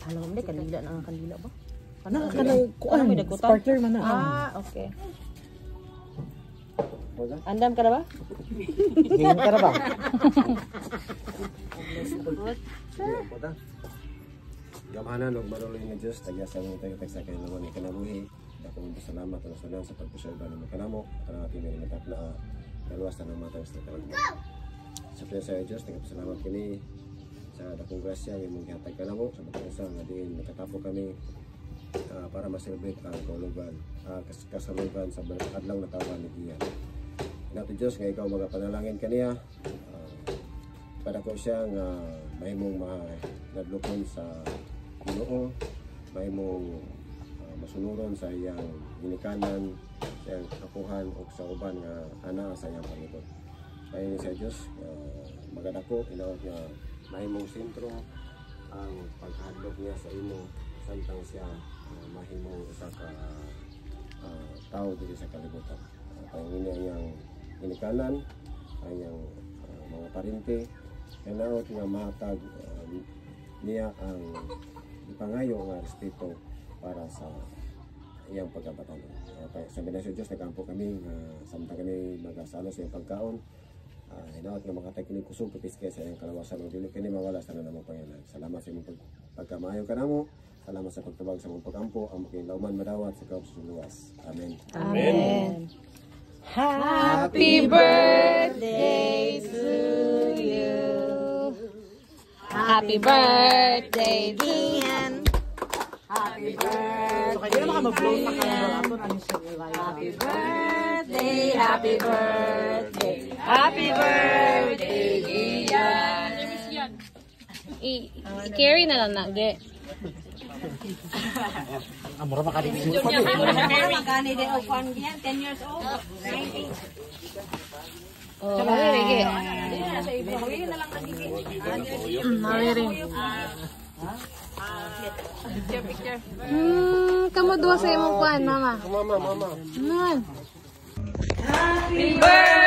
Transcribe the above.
Alam mo, kanila na ang kanila ba? Kuan, sparkler man na. Ah, okay. Andam ka na ba? Ngayon ka na ba? Gamahanan og manuloy nga Dios tagyasan mo tayo sa kay naman ni kanabuhi. Dakong salamat sa sunan sa pagpuserba nimo kanamo kana atin ni matap na dalwas na mata sa kanamo. Sa sa Dios nagapasalamat kini sa dakong grasya nga imong gihatag kanamo sa pagtusa nga diin nakatapo kami para ma-celebrate ang kaulugan kasalugan sa adlaw na taon ni Iyan. Nato Dios nga ikaw magapanalangin kaniya padako siya nga mahimong nadlukon sa Ginoo, mahimong masunuron sa iyang ginikanan, sa iyang kapuhan o sa uban nga ana sa iyang palibot. Kaya ni sa Dios magadako inaot nga mahimong sentro ang paghadlok niya sa imo samtang siya mahimong usa ka tao diri sa kalibutan. Ang iyang ginikanan, ang iyang mga parente, kanaot nga mahatag niya ang ipangayo nga respeto para sa iyang pagkabatan. Sa Binasyo Diyos, nagkampo kami samtang kami magasalo sa iyang pagkaon. Hinaot nga makatay kini kusog kapiskay sa iyang kalawasan o dili kini mawala sa nanamo Panginoon. Salamat sa imong pagkamaayo kanamo. Salamat sa pagtubag sa imong pagkampo. Ang makinlauman madawat sa kaop sa luwas. Amen. Amen. Happy birthday to you. Happy birthday, Ian. Happy birthday. So kaya naman mag-blow sa kanya ato na ni siya. Happy birthday, happy birthday, happy birthday, Ian. I-carry na lang na, ge. Amura makadibig. Amura makadibig o kung yan, 10 years old, 90. Oh, mawiri, ge. Mawiri na lang nagiging. Mawiri. Picture. Kamu dua sa imong kuan, mama. Mama. Naman. Happy birthday.